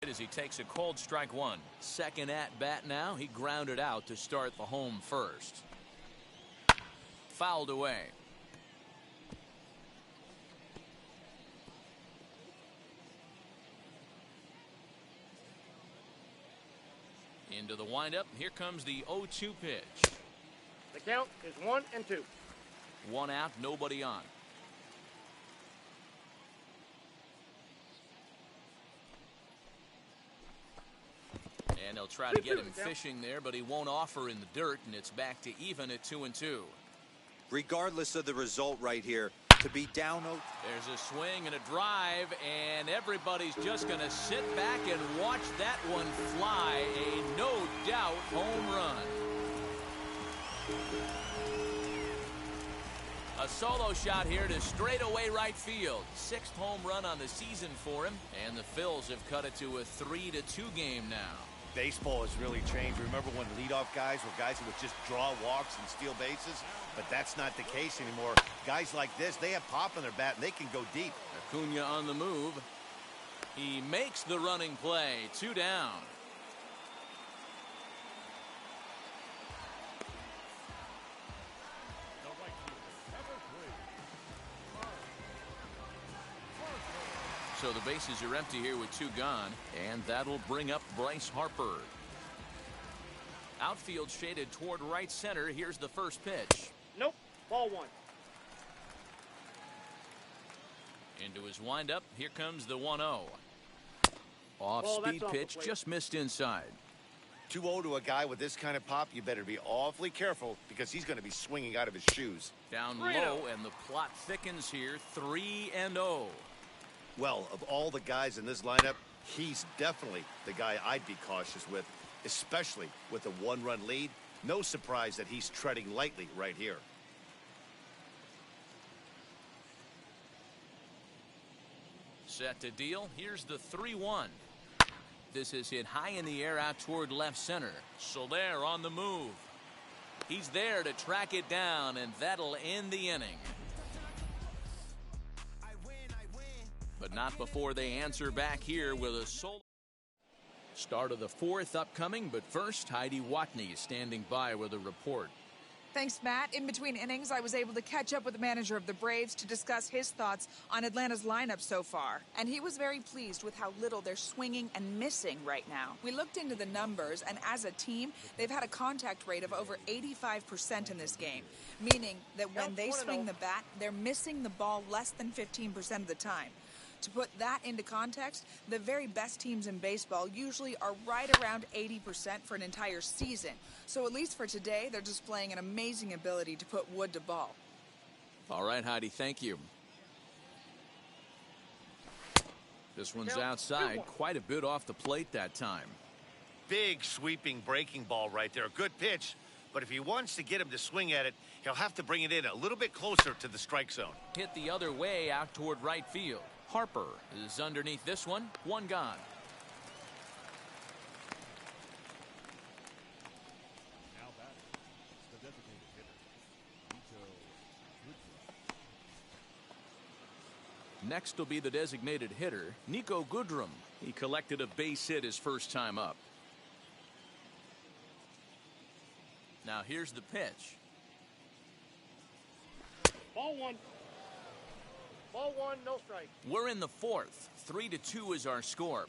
As he takes a cold strike one. Second at bat now. He grounded out to start the home first. Fouled away. Into the windup. Here comes the 0-2 pitch. The count is 1-2. One out, nobody on. And they'll try to get him fishing there, but he won't offer in the dirt, and it's back to even at 2-2. Regardless of the result right here, to be down 0. There's a swing and a drive, and everybody's just going to sit back and watch that one fly. A no-doubt home run. A solo shot here to straightaway right field. 6th home run on the season for him, and the Phils have cut it to a 3-2 game now. Baseball has really changed. Remember when leadoff guys were guys who would just draw walks and steal bases? But that's not the case anymore. Guys like this, they have pop in their bat and they can go deep. Acuna on the move. He makes the running play. 2 down. So the bases are empty here with 2 gone, and that'll bring up Bryce Harper. Outfield shaded toward right center. Here's the first pitch. Nope. Ball 1. Into his windup. Here comes the 1-0. Off-speed pitch, just missed inside. 2-0 to a guy with this kind of pop, you better be awfully careful because he's going to be swinging out of his shoes. Down low, and the plot thickens here. 3-0. Well, of all the guys in this lineup, he's definitely the guy I'd be cautious with, especially with a 1-run lead. No surprise that he's treading lightly right here. Set to deal. Here's the 3-1. This is hit high in the air out toward left center. Soler on the move. He's there to track it down, and that'll end the inning. But not before they answer back here with a solo. Start of the 4th upcoming, but first, Heidi Watney standing by with a report. Thanks, Matt. In between innings, I was able to catch up with the manager of the Braves to discuss his thoughts on Atlanta's lineup so far. And he was very pleased with how little they're swinging and missing right now. We looked into the numbers, and as a team, they've had a contact rate of over 85% in this game, meaning that when they swing the bat, they're missing the ball less than 15% of the time. To put that into context, the very best teams in baseball usually are right around 80% for an entire season. So at least for today, they're displaying an amazing ability to put wood to ball. All right, Heidi, thank you. This one's outside, quite a bit off the plate that time. Big sweeping breaking ball right there. A good pitch, but if he wants to get him to swing at it, he'll have to bring it in a little bit closer to the strike zone. Hit the other way out toward right field. Harper is underneath this one. 1 gone. Next will be the designated hitter, Nico Goodrum. He collected a base hit his first time up. Now here's the pitch. Ball 1. Ball 1, no strike. We're in the 4th. 3-2 is our score.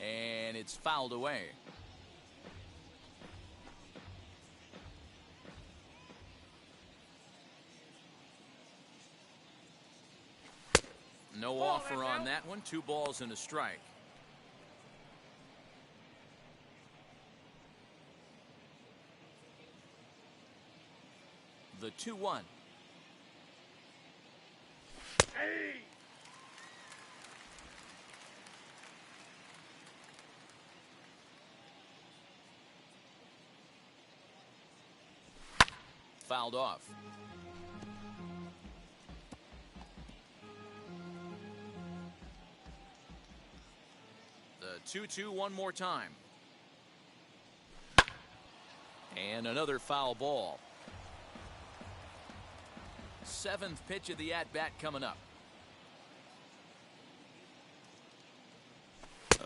And it's fouled away. No offer on that one. 2 balls and a strike. The 2-1. Hey! Fouled off. The 2-2 one more time. And another foul ball. 7th pitch of the at-bat coming up.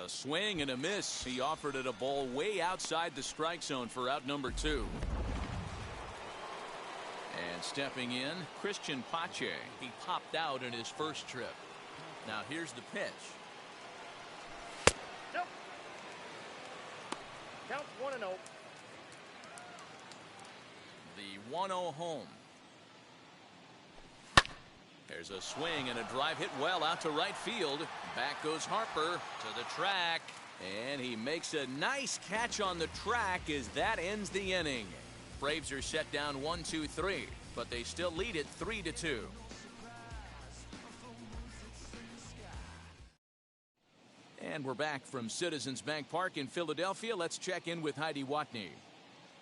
A swing and a miss. He offered it a ball way outside the strike zone for out number 2. And stepping in, Christian Pache. He popped out in his first trip. Now here's the pitch. Yep. Count 1-0. The 1-0 home. There's a swing and a drive hit well out to right field. Back goes Harper to the track. And he makes a nice catch on the track as that ends the inning. Braves are set down 1-2-3, but they still lead it 3-2. And we're back from Citizens Bank Park in Philadelphia. Let's check in with Heidi Watney.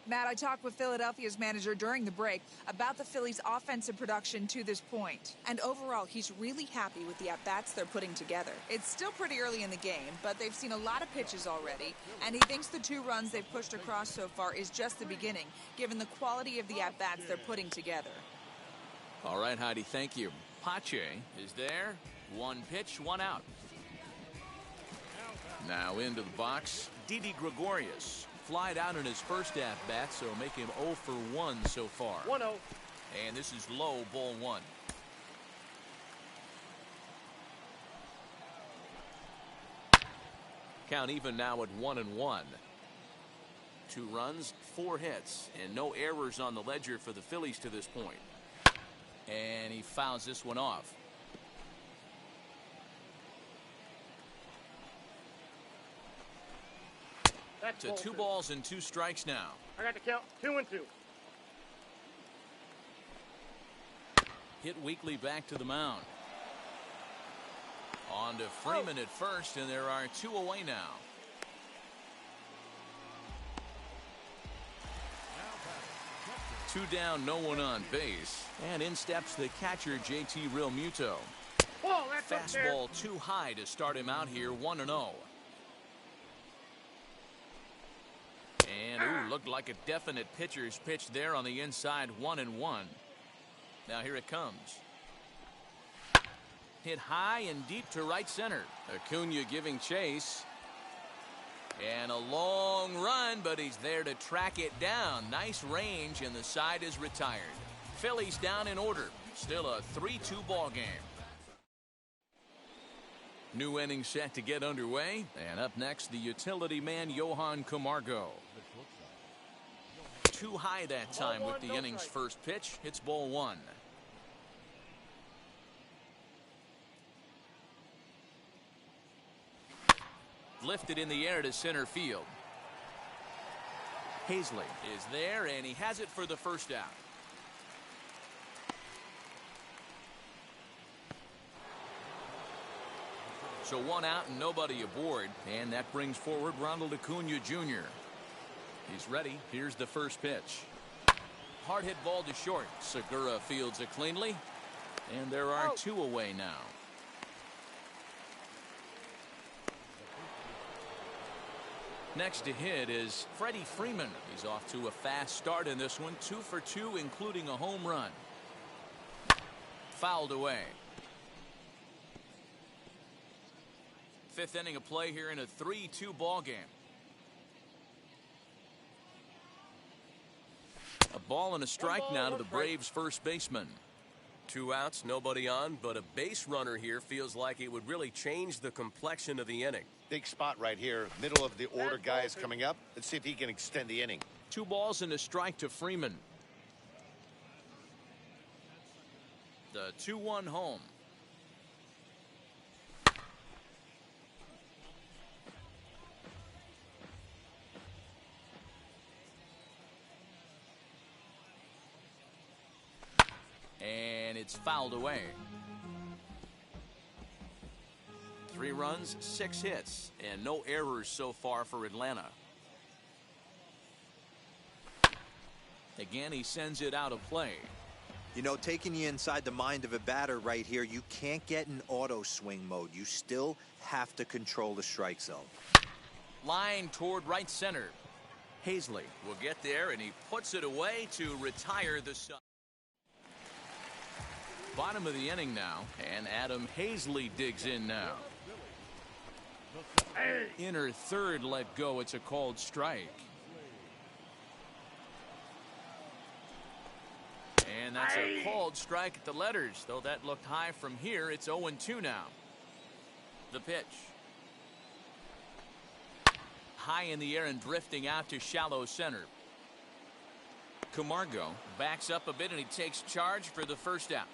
Matt, I talked with Philadelphia's manager during the break about the Phillies' offensive production to this point. And overall, he's really happy with the at-bats they're putting together. It's still pretty early in the game, but they've seen a lot of pitches already, and he thinks the 2 runs they've pushed across so far is just the beginning, given the quality of the at-bats they're putting together. All right, Heidi, thank you. Pache is there. 1 pitch, 1 out. Now into the box, Didi Gregorius. Flied out in his first at-bat, so make him 0 for 1 so far. 1-0. And this is low, ball 1. Count even now at 1-1. 2 runs, 4 hits, and no errors on the ledger for the Phillies to this point. And he fouls this one off. That's To 2 balls and 2 strikes now. I got to count 2-2. Hit weakly back to the mound. On to Freeman at first, and there are 2 away now. Two down, no one on base. And in steps the catcher, JT Realmuto. Oh, that's up there. Fastball too high to start him out here, 1-0. And looked like a definite pitcher's pitch there on the inside, 1-1. Now here it comes. Hit high and deep to right center. Acuna giving chase. And a long run, but he's there to track it down. Nice range, and the side is retired. Phillies down in order. Still a 3-2 ball game. New inning set to get underway. And up next, the utility man, Johan Camargo. Too high that time with the inning's first pitch. It's ball 1. Lifted in the air to center field. Hazley is there, and he has it for the first out. So 1 out and nobody aboard, and that brings forward Ronald Acuna Jr. He's ready. Here's the first pitch. Hard hit ball to short. Segura fields it cleanly, and there are 2 away now. Next to hit is Freddie Freeman. He's off to a fast start in this one. 2 for 2, including a home run. Fouled away. 5th inning of play here in a 3-2 ball game. A ball and a strike now to the Braves' first baseman. 2 outs, nobody on, but a base runner here feels like it would really change the complexion of the inning. Big spot right here. Middle of the order guy is coming up. Let's see if he can extend the inning. 2 balls and a strike to Freeman. The 2-1 home. And it's fouled away. 3 runs, 6 hits, and no errors so far for Atlanta. Again, he sends it out of play. You know, taking you inside the mind of a batter right here, you can't get in auto swing mode. You still have to control the strike zone. Line toward right center. Hazley will get there, and he puts it away to retire the side. Bottom of the inning now, and Adam Hazley digs in now. Inner third let go. It's a called strike. And that's a called strike at the letters. Though that looked high from here, it's 0-2 now. The pitch. High in the air and drifting out to shallow center. Camargo backs up a bit and he takes charge for the first out.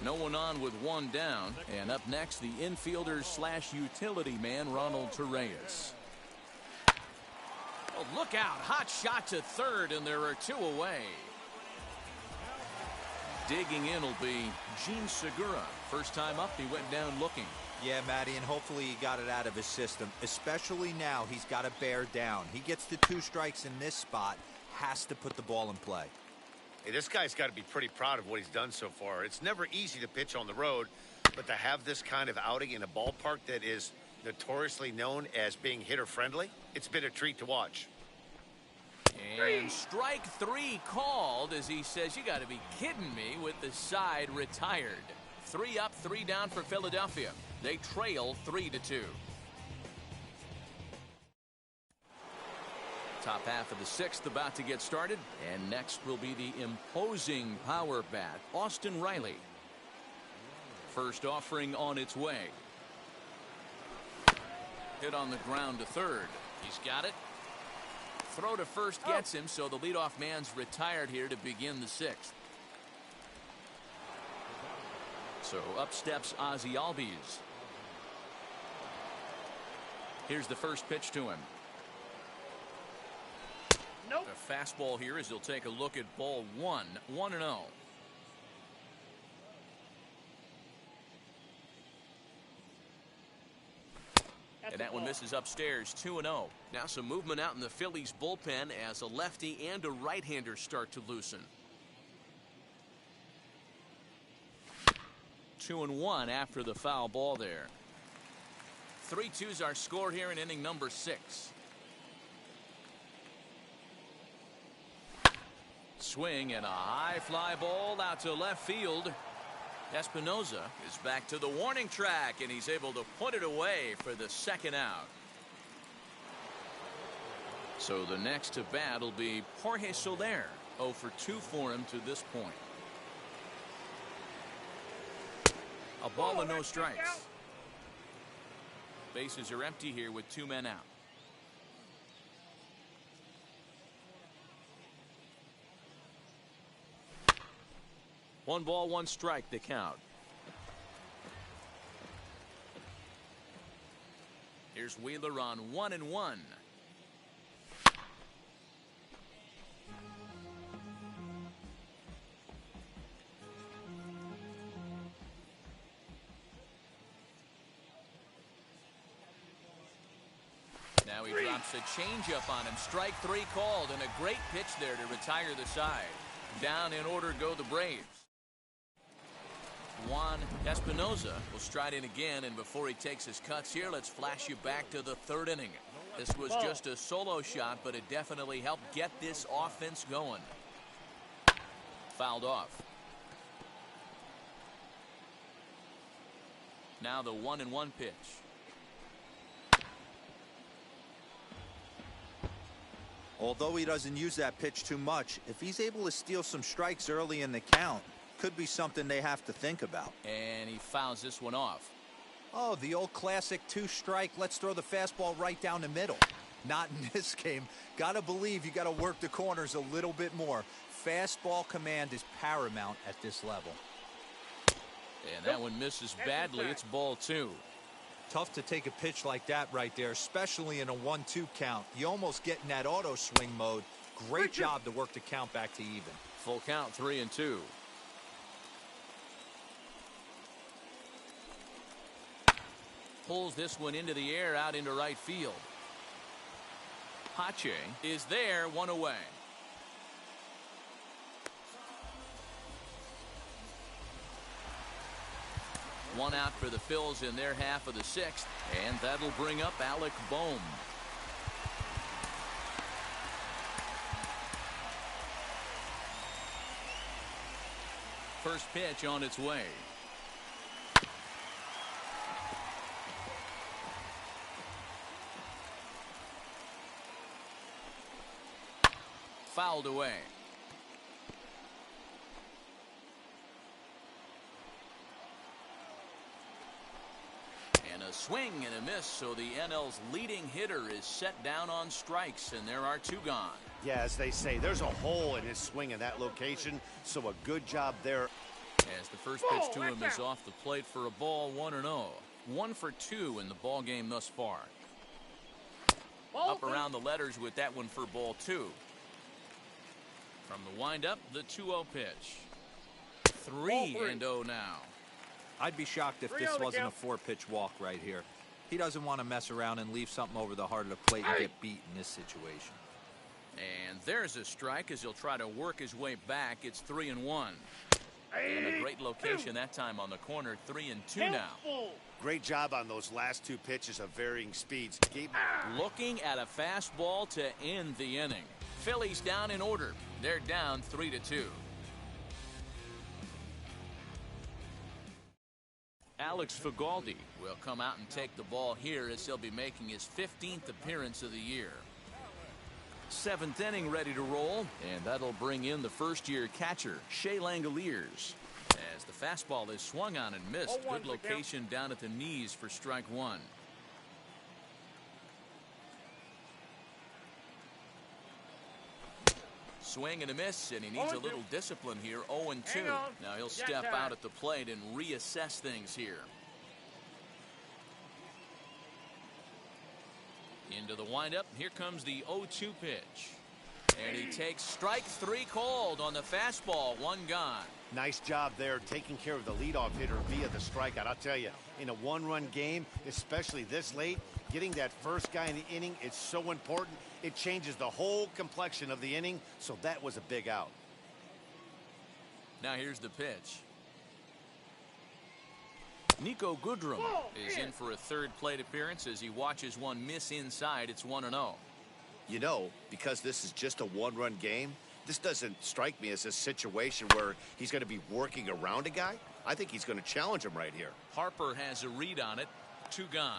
No one on with one down. And up next, the infielder / utility man, Ronald Torreyes. Oh, look out. Hot shot to third, and there are two away. Digging in will be Gene Segura. First time up, he went down looking. Yeah, Matty, and hopefully he got it out of his system. Especially now, he's got to bear down. He gets the 2 strikes in this spot, has to put the ball in play. Hey, this guy's got to be pretty proud of what he's done so far. It's never easy to pitch on the road, but to have this kind of outing in a ballpark that is notoriously known as being hitter-friendly, it's been a treat to watch. And strike 3 called as he says, you got to be kidding me, with the side retired. 3 up, 3 down for Philadelphia. They trail 3-2. Top half of the 6th about to get started, and next will be the imposing power bat, Austin Riley. First offering on its way. Hit on the ground to third. He's got it. Throw to first gets him, so the leadoff man's retired here to begin the 6th. So up steps Ozzie Albies. Here's the first pitch to him. Nope. A fastball here as he'll take a look at ball 1. 1-0. And that one misses upstairs. 2-0. Now some movement out in the Phillies bullpen as a lefty and a right-hander start to loosen. 2-1 after the foul ball there. 3-2's our score here in inning number 6. Swing and a high fly ball out to left field. Espinoza is back to the warning track, and he's able to put it away for the second out. So the next to bat will be Jorge Soler. 0 for 2 for him to this point. A ball and no strikes. Bases are empty here with 2 men out. One ball, 1 strike, the count. Here's Wheeler on 1-1. Now he drops a changeup on him. Strike 3 called, and a great pitch there to retire the side. Down in order go the Braves. Juan Espinoza will stride in again, and before he takes his cuts here, let's flash you back to the 3rd inning. This was just a solo shot, but it definitely helped get this offense going. Fouled off. Now the 1-1 pitch. Although he doesn't use that pitch too much, if he's able to steal some strikes early in the count, could be something they have to think about. And he fouls this one off. Oh, the old classic 2-strike. Let's throw the fastball right down the middle. Not in this game. Gotta believe you gotta work the corners a little bit more. Fastball command is paramount at this level. And that one misses badly. It's ball 2. Tough to take a pitch like that right there, especially in a 1-2 count. You almost get in that auto swing mode. Great job to work the count back to even. Full count, 3-2. Pulls this one into the air out into right field. Pache is there, 1 away. One out for the Phils in their half of the 6th, and that'll bring up Alec Bohm. First pitch on its way. fouled away. And a swing and a miss, so the NL's leading hitter is set down on strikes, and there are 2 gone. Yeah, as they say, there's a hole in his swing in that location, so a good job there. As the first pitch to him is off the plate for a ball, 1-0. 1 for 2 in the ball game thus far. Up around the letters with that one for ball 2. From the windup, the 2-0 pitch. 3-0 now. I'd be shocked if this wasn't a 4-pitch walk right here. He doesn't want to mess around and leave something over the heart of the plate and get beat in this situation. And there's a strike as he'll try to work his way back. It's 3-1. And a great location that time on the corner. 3-2 now. Great job on those last 2 pitches of varying speeds. Looking at a fastball to end the inning. Phillies down in order. They're down 3-2. Alex Fagaldi will come out and take the ball here as he'll be making his 15th appearance of the year. 7th inning ready to roll, and that'll bring in the first-year catcher, Shea Langoliers. As the fastball is swung on and missed, good location down at the knees for strike 1. Swing and a miss, and he needs a little discipline here. 0-2. Now he'll step out at the plate and reassess things here. Into the windup. Here comes the 0-2 pitch. And he takes strike 3 called on the fastball. 1 gone. Nice job there taking care of the leadoff hitter via the strikeout. I'll tell you, in a 1-run game, especially this late, getting that first guy in the inning is so important. It changes the whole complexion of the inning, so that was a big out. Now here's the pitch. Nico Goodrum is in for a 3rd plate appearance as he watches one miss inside. It's 1-0. You know, because this is just a 1-run game, this doesn't strike me as a situation where he's going to be working around a guy. I think he's going to challenge him right here. Harper has a read on it. 2 gone.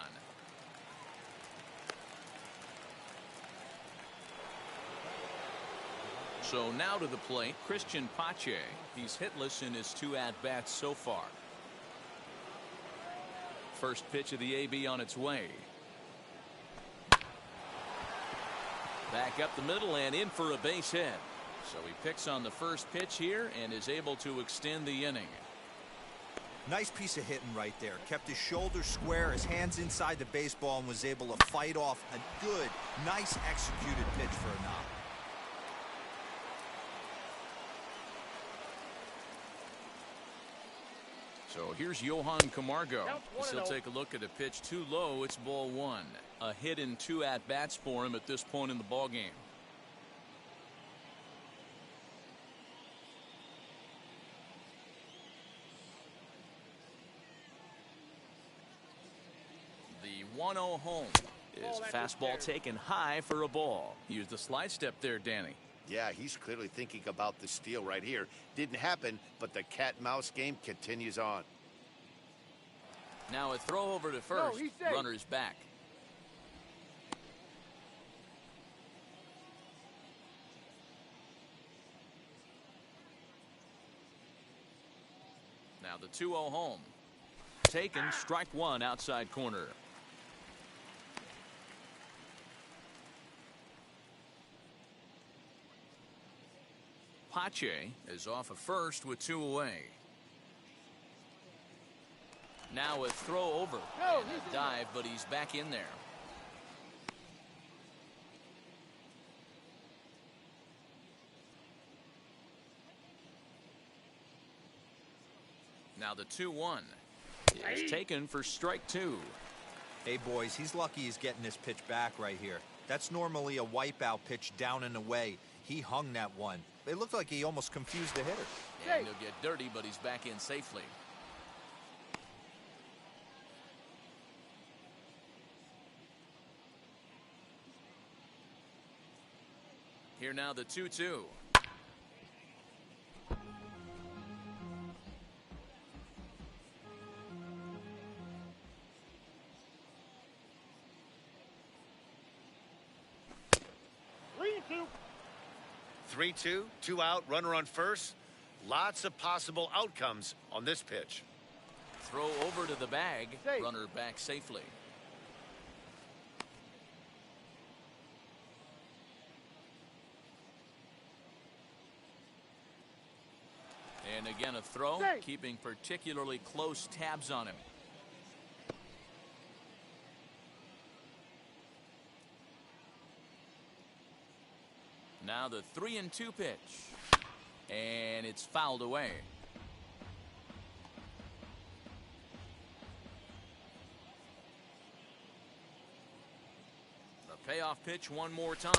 So now to the plate, Christian Pache. He's hitless in his 2 at-bats so far. First pitch of the AB on its way. Back up the middle and in for a base hit. So he picks on the first pitch here and is able to extend the inning. Nice piece of hitting right there. Kept his shoulders square, his hands inside the baseball, and was able to fight off a good, nice executed pitch for a knock. So here's Johan Camargo. As he'll take a look at a pitch too low. It's ball 1. A hit in 2 at-bats for him at this point in the ball game. The 1-0 home is fastball taken high for a ball. Use the slide step there, Danny. Yeah, he's clearly thinking about the steal right here. Didn't happen, but the cat-mouse game continues on. Now a throw over to first. Runner's back. Now the 2-0 home. Taken, strike 1 outside corner. Pache is off of first with 2 away. Now a throw over and a dive, but he's back in there. Now the 2-1 is taken for strike 2. Hey, boys, he's lucky he's getting this pitch back right here. That's normally a wipeout pitch down and away. He hung that one. It looked like he almost confused the hitter. And he'll get dirty, but he's back in safely. Here now the 2-2. 3-2, 2 out, runner on first. Lots of possible outcomes on this pitch. Throw over to the bag. Safe. Runner back safely. And again a throw, Safe. keeping particularly close tabs on him. Now the 3-2 pitch. And it's fouled away. The payoff pitch one more time.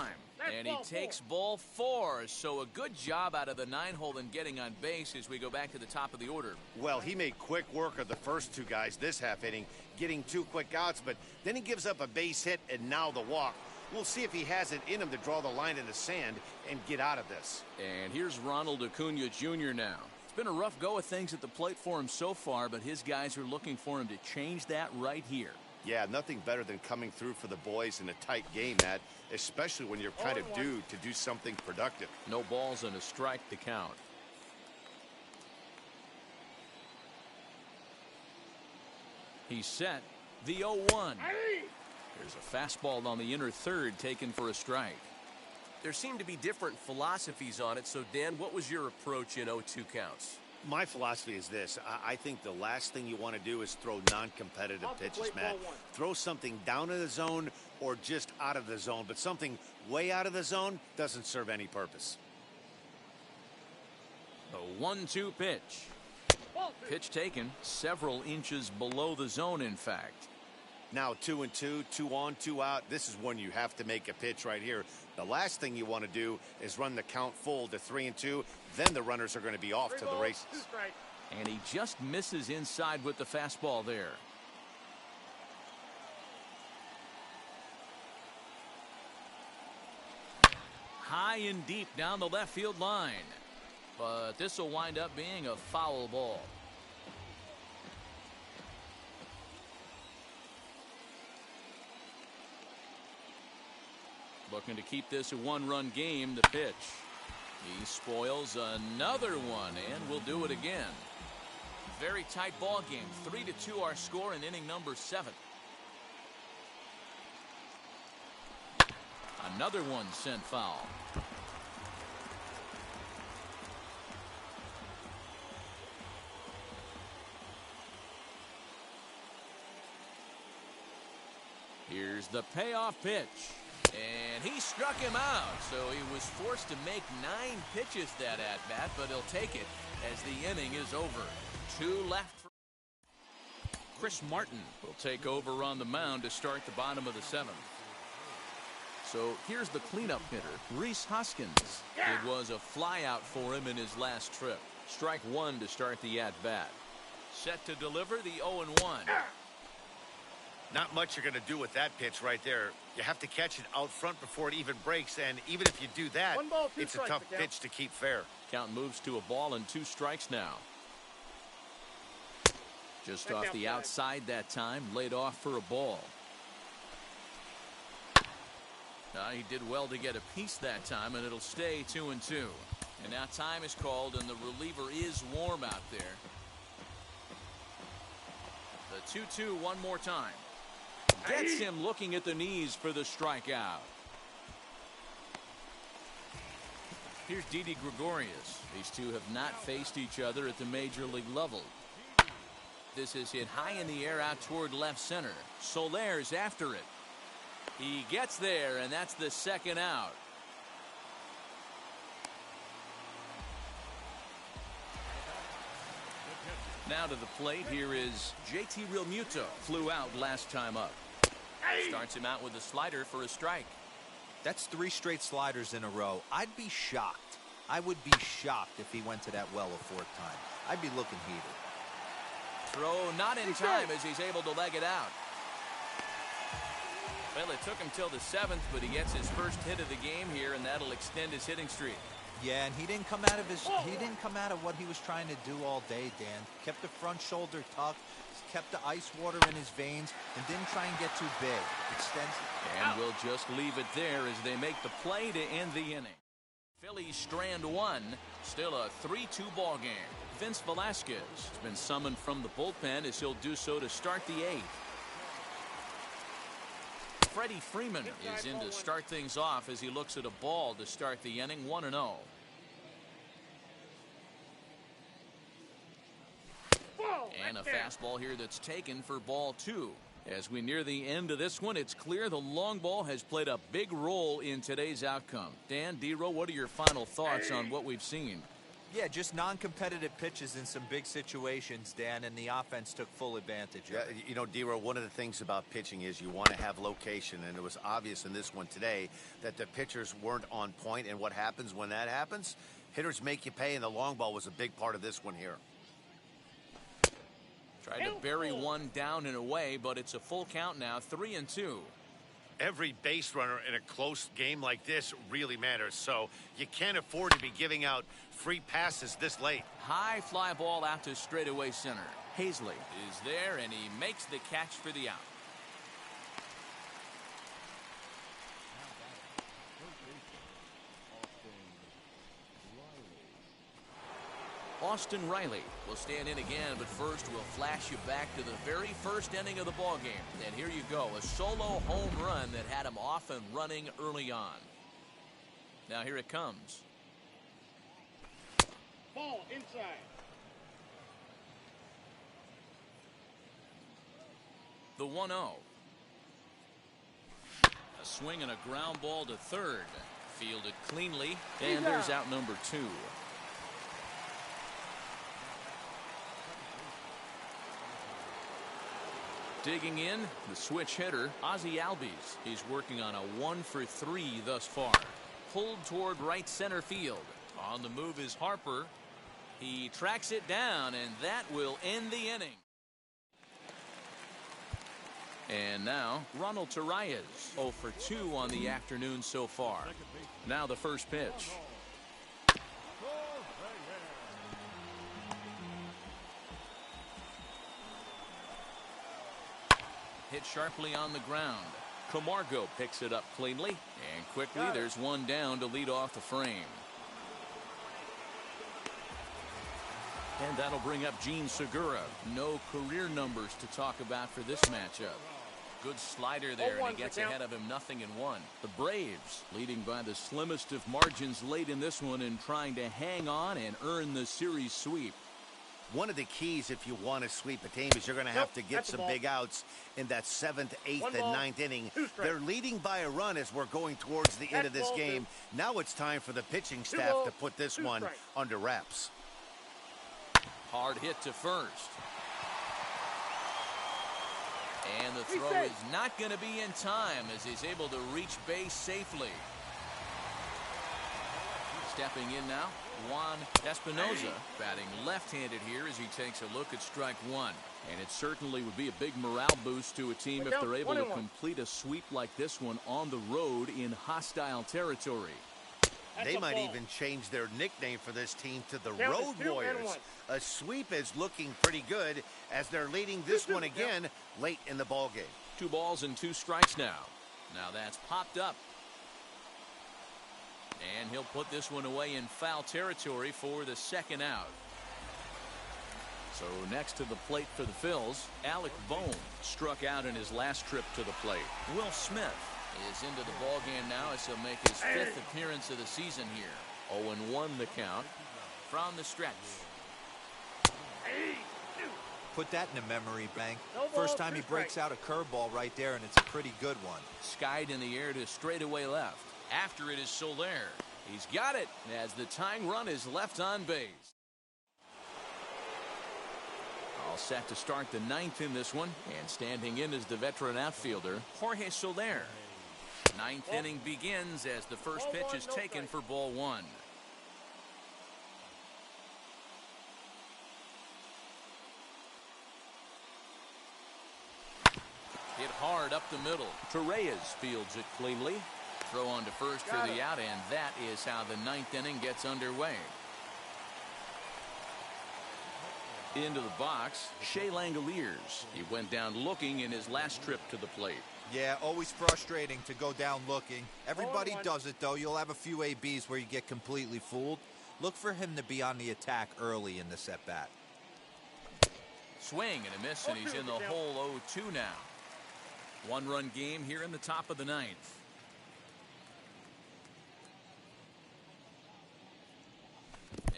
And he takes ball 4. So a good job out of the 9-hole in getting on base as we go back to the top of the order. Well, he made quick work of the first two guys this half inning, getting 2 quick outs, but then he gives up a base hit and now the walk. We'll see if he has it in him to draw the line in the sand and get out of this. And here's Ronald Acuna Jr. now. It's been a rough go of things at the plate for him so far, but his guys are looking for him to change that right here. Yeah, nothing better than coming through for the boys in a tight game, Matt, especially when you're kind of due to do something productive. No balls and a strike to count. He's set. The 0-1. There's a fastball on the inner third taken for a strike. There seem to be different philosophies on it. So, Dan, what was your approach in 0-2 counts? My philosophy is this. I think the last thing you want to do is throw non-competitive pitches, Matt. Throw something down in the zone or just out of the zone, but something way out of the zone doesn't serve any purpose. The 1-2 pitch. Pitch taken several inches below the zone, in fact. Now 2-2, 2 on, 2 out. This is when you have to make a pitch right here. The last thing you want to do is run the count full to 3-2. Then the runners are going to be off to the races. And he just misses inside with the fastball there. High and deep down the left field line. But this will wind up being a foul ball. Looking to keep this a one-run game. The pitch. He spoils another one, and will do it again. Very tight ball game. 3-2 our score in inning number 7. Another one sent foul. Here's the payoff pitch. And he struck him out, so he was forced to make 9 pitches that at-bat, but he'll take it as the inning is over. 2 left. Chris Martin will take over on the mound to start the bottom of the 7th. So here's the cleanup hitter, Rhys Hoskins. It was a flyout for him in his last trip. Strike 1 to start the at-bat. Set to deliver the 0-1. Not much you're going to do with that pitch right there. You have to catch it out front before it even breaks, and even if you do that, 1 ball, 2 it's a strikes, tough Miguel. pitch to keep fair. Count moves to a ball and 2 strikes now. Just off the outside that time, laid off for a ball. He did well to get a piece that time, and it'll stay 2-2. And now time is called, and the reliever is warm out there. The 2-2 one more time. Gets him looking at the knees for the strikeout. Here's Didi Gregorius. These two have not faced each other at the major league level. This is hit high in the air out toward left center. Soler's after it. He gets there, and that's the 2nd out. Now to the plate, here is JT Realmuto. Flew out last time up. Starts him out with a slider for a strike. That's 3 straight sliders in a row. I'd be shocked. I would be shocked if he went to that well a 4th time. I'd be looking heated. Throw not in time as he's able to leg it out. Well, it took him till the 7th, but he gets his first hit of the game here, and that'll extend his hitting streak. Yeah, and he didn't come out of what he was trying to do all day, Dan. Kept the front shoulder tucked, kept the ice water in his veins, and didn't try and get too big. Extends. And we'll just leave it there as they make the play to end the inning. Phillies strand one. Still a 3-2 ball game. Vince Velasquez has been summoned from the bullpen as he'll do so to start the eighth. Freddie Freeman is in to start things off as he looks at a ball to start the inning, 1-0. And a fastball here that's taken for ball two. As we near the end of this one, it's clear the long ball has played a big role in today's outcome. Dan, D-Row, what are your final thoughts on what we've seen? Yeah, just non-competitive pitches in some big situations, Dan, and the offense took full advantage of it. You know, D-Row, one of the things about pitching is you want to have location, and it was obvious in this one today that the pitchers weren't on point, and what happens when that happens? Hitters make you pay, and the long ball was a big part of this one here. Tried to bury one down and away, but it's a full count now, 3-2. Every base runner in a close game like this really matters, so you can't afford to be giving out free passes this late. High fly ball out to straightaway center. Hazley is there, and he makes the catch for the out. Austin Riley will stand in again, but first we'll flash you back to the very first inning of the ball game. And here you go, a solo home run that had him off and running early on. Now here it comes. Ball inside. The 1-0. A swing and a ground ball to third. Fielded cleanly, and there's out number two. Digging in, the switch hitter, Ozzie Albies. He's working on a 1-for-3 thus far. Pulled toward right center field. On the move is Harper. He tracks it down, and that will end the inning. And now, Ronald Torreyes, 0-for-2 on the afternoon so far. Now the first pitch. Hit sharply on the ground. Camargo picks it up cleanly, and quickly there's one down to lead off the frame. And that'll bring up Gene Segura. No career numbers to talk about for this matchup. Good slider there, and he gets ahead of him, 0-1. The Braves leading by the slimmest of margins late in this one and trying to hang on and earn the series sweep. One of the keys if you want to sweep a team is you're going to have to get some big outs in that 7th, 8th, and 9th inning. They're leading by a run as we're going towards the end of this game. Now it's time for the pitching staff to put this one under wraps. Hard hit to first. And the throw is not going to be in time as he's able to reach base safely. Stepping in now, Juan Espinoza, batting left-handed here as he takes a look at strike one. And it certainly would be a big morale boost to a team if they're able to complete a sweep like this one on the road in hostile territory. They might even change their nickname for this team to the Road Warriors. A sweep is looking pretty good as they're leading this one again late in the ball game. 2 balls and 2 strikes now. Now that's popped up. And he'll put this one away in foul territory for the second out. So next to the plate for the Phils, Alec Bohm struck out in his last trip to the plate. Will Smith is into the ball game now as he'll make his 5th appearance of the season here. 0-1 the count from the stretch. Put that in a memory bank. First time he breaks out a curveball right there, and it's a pretty good one. Skied in the air to straightaway left. After it is Soler. He's got it as the tying run is left on base. All set to start the 9th in this one, and standing in is the veteran outfielder Jorge Soler. 9th inning begins as the first pitch is taken for ball one. Hit hard up the middle. Torreyes fields it cleanly. Throw on to first for the out, and that is how the 9th inning gets underway. Into the box, Shea Langoliers. He went down looking in his last trip to the plate. Yeah, always frustrating to go down looking. Everybody does it, though. You'll have a few ABs where you get completely fooled. Look for him to be on the attack early in this at-bat. Swing and a miss, and he's in the hole 0-2 now. One-run game here in the top of the ninth.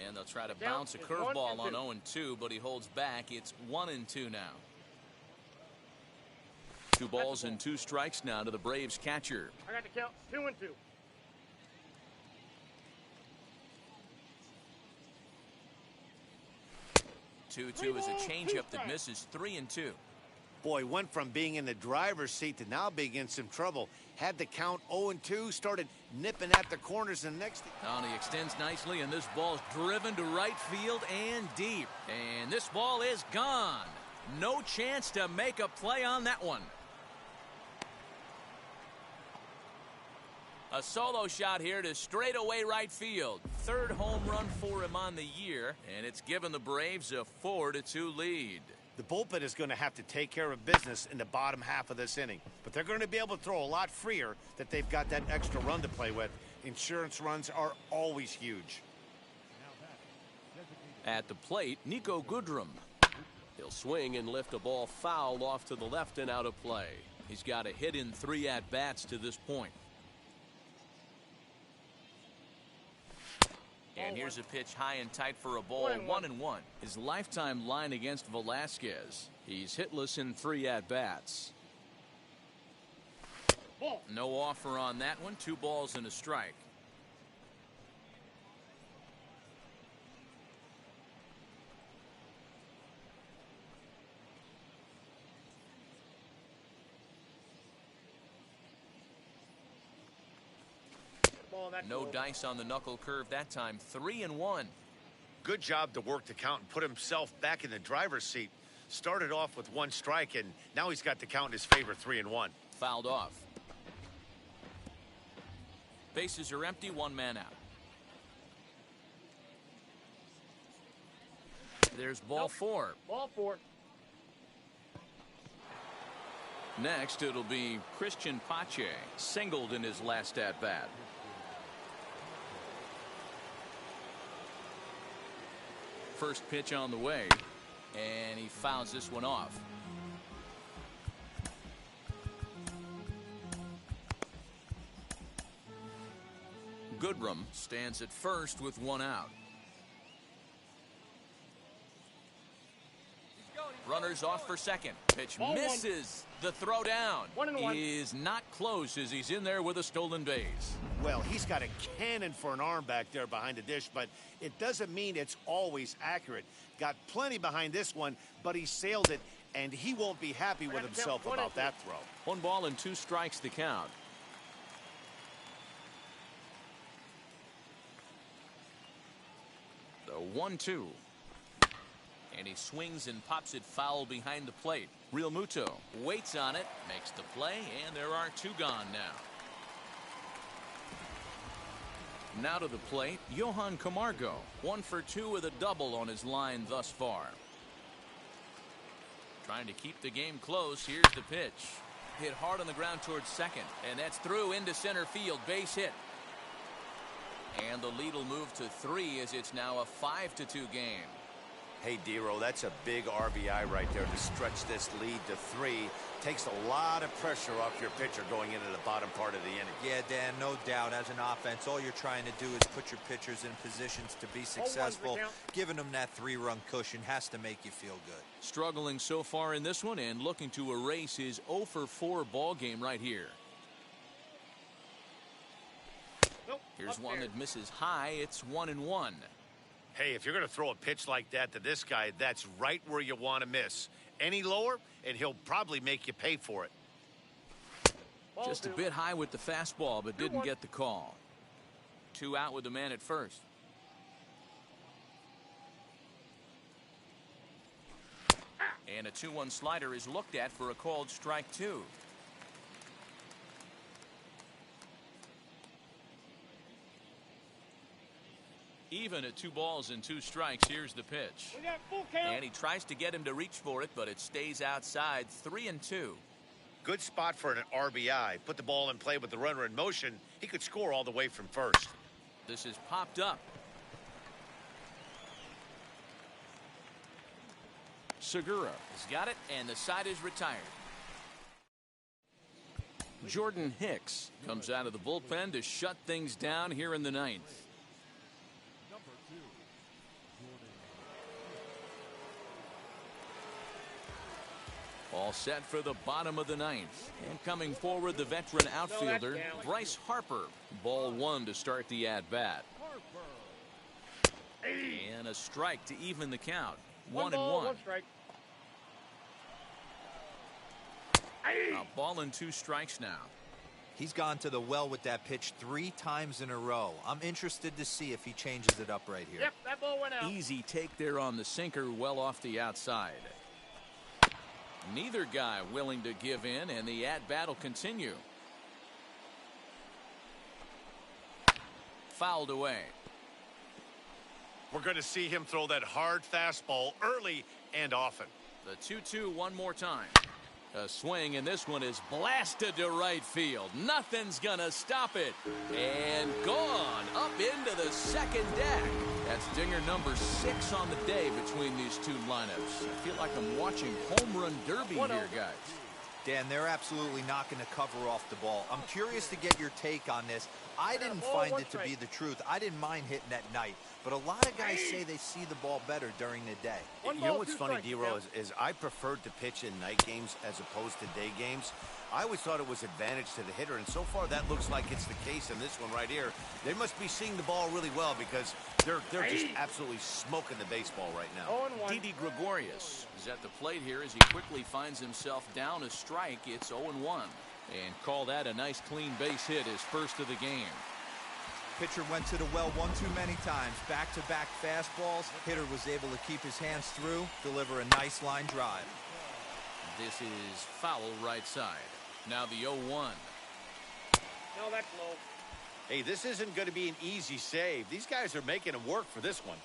And they'll try to bounce a curveball on 0-2, but he holds back. It's 1-2 now. 2 balls and 2 strikes now to the Braves catcher. I got the count. 2-2. Two is a changeup that misses. 3-2. Boy, went from being in the driver's seat to now being in some trouble. Had the count 0-2, started nipping at the corners, and next thing. Now he extends nicely, and this ball's driven to right field and deep. And this ball is gone. No chance to make a play on that one. A solo shot here to straightaway right field. 3rd home run for him on the year, and it's given the Braves a 4-2 lead. The bullpen is going to have to take care of business in the bottom half of this inning, but they're going to be able to throw a lot freer that they've got that extra run to play with. Insurance runs are always huge. At the plate, Niko Goodrum. He'll swing and lift a ball foul off to the left and out of play. He's got a hit in 3 at-bats to this point. And here's a pitch high and tight for a ball. 1-1. His lifetime line against Velasquez. He's hitless in 3 at-bats. No offer on that one. 2 balls and a strike. No dice on the knuckle curve that time. 3-1. Good job to work the count and put himself back in the driver's seat. Started off with 1 strike, and now he's got the count in his favor. 3-1. Fouled off. Bases are empty. 1 man out. There's ball 4. Ball 4. Next, it'll be Christian Pache. Singled in his last at-bat. First pitch on the way, and he fouls this one off. Goodrum stands at first with 1 out. Runners off for second. Pitch misses. The throw down is not close as he's in there with a stolen base. Well, he's got a cannon for an arm back there behind the dish, but it doesn't mean it's always accurate. Got plenty behind this one, but he sailed it, and he won't be happy with himself about that throw. 1 ball and 2 strikes the count. The 1-2. And he swings and pops it foul behind the plate. Real Muto waits on it, makes the play, and there are 2 gone now. Now to the plate, Johan Camargo. 1 for 2 with a double on his line thus far. Trying to keep the game close. Here's the pitch. Hit hard on the ground towards second, and that's through into center field. Base hit. And the lead will move to 3 as it's now a 5-2 game. Hey, Dero, that's a big RBI right there to stretch this lead to 3. Takes a lot of pressure off your pitcher going into the bottom part of the inning. Yeah, Dan, no doubt. As an offense, all you're trying to do is put your pitchers in positions to be successful. Giving them that 3-run cushion has to make you feel good. Struggling so far in this one and looking to erase his 0-for-4 ball game right here. Here's one that misses high. It's 1-1. Hey, if you're going to throw a pitch like that to this guy, that's right where you want to miss. Any lower, and he'll probably make you pay for it. Just a bit high with the fastball, but didn't get the call. 2 out with the man at first. And a 2-1 slider is looked at for a called strike 2. Even at 2 balls and 2 strikes. Here's the pitch. We got full count. And he tries to get him to reach for it, but it stays outside. 3-2. Good spot for an RBI. Put the ball in play with the runner in motion. He could score all the way from first. This is popped up. Segura has got it, and the side is retired. Jordan Hicks comes out of the bullpen to shut things down here in the ninth. All set for the bottom of the ninth. And coming forward, the veteran outfielder, Bryce Harper. Ball one to start the at-bat. And a strike to even the count. 1-1. One strike. A ball and 2 strikes now. He's gone to the well with that pitch 3 times in a row. I'm interested to see if he changes it up right here. Yep, that ball went out. Easy take there on the sinker, well off the outside. Neither guy willing to give in, and the at-bat will continue. Fouled away. We're going to see him throw that hard fastball early and often. The 2-2 one more time. A swing, and this one is blasted to right field. Nothing's gonna stop it. And gone up into the second deck. That's dinger number 6 on the day between these two lineups. I feel like I'm watching home run derby here, guys. Dan, they're absolutely not going to cover off the ball. I'm curious to get your take on this. I didn't find it to be the truth. I didn't mind hitting at night, but a lot of guys say they see the ball better during the day. You know what's funny, D-Row, is I preferred to pitch in night games as opposed to day games. I always thought it was advantage to the hitter, and so far that looks like it's the case in this one right here. They must be seeing the ball really well because they're just absolutely smoking the baseball right now. Didi Gregorius is at the plate here as he quickly finds himself down a strike. It's 0-1. And call that a nice clean base hit, his first of the game. Pitcher went to the well one too many times. Back-to-back fastballs. Hitter was able to keep his hands through, deliver a nice line drive. This is foul right side. Now the 0-1. No, that's low. Hey, this isn't going to be an easy save. These guys are making him work for this one.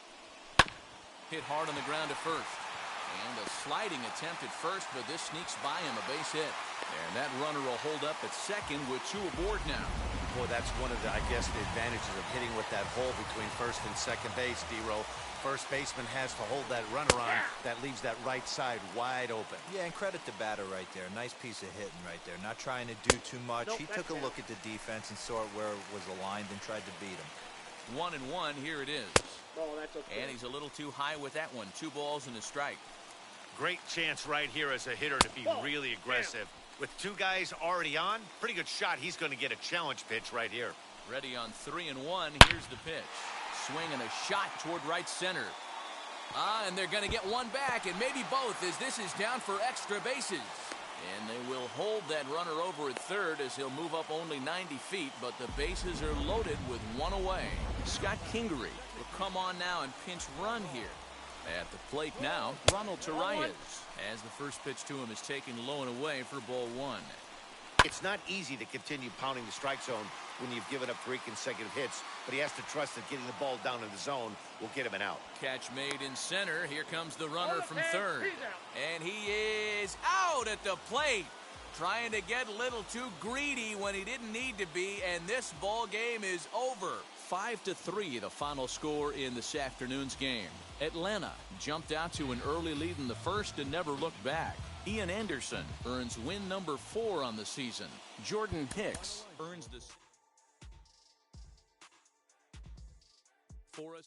Hit hard on the ground at first. And a sliding attempt at first, but this sneaks by him, a base hit. And that runner will hold up at second with 2 aboard now. Boy, that's one of the, I guess, the advantages of hitting with that hole between first and second base, D-Row. First baseman has to hold that runner on. That leaves that right side wide open. Yeah, and credit the batter right there. Nice piece of hitting right there. Not trying to do too much. He took a look at the defense and saw it where it was aligned and tried to beat him. 1-1, here it is. Oh, that's okay. And he's a little too high with that one. 2 balls and a strike. Great chance right here as a hitter to be really aggressive. With 2 guys already on, pretty good shot. He's going to get a challenge pitch right here. Ready on 3-1. Here's the pitch. Swing and a shot toward right center. And they're going to get one back, and maybe both, as this is down for extra bases. And they will hold that runner over at third as he'll move up only 90 feet, but the bases are loaded with 1 away. Scott Kingery will come on now and pinch run here. At the plate now, Ronald Torreyes, as the first pitch to him is taken low and away for ball 1. It's not easy to continue pounding the strike zone when you've given up 3 consecutive hits, but he has to trust that getting the ball down in the zone will get him an out. Catch made in center. Here comes the runner from third. And he is out at the plate. Trying to get a little too greedy when he didn't need to be, and this ball game is over. 5-3, the final score in this afternoon's game. Atlanta jumped out to an early lead in the first and never looked back. Ian Anderson earns win number 4 on the season. Jordan Hicks earns the... For us.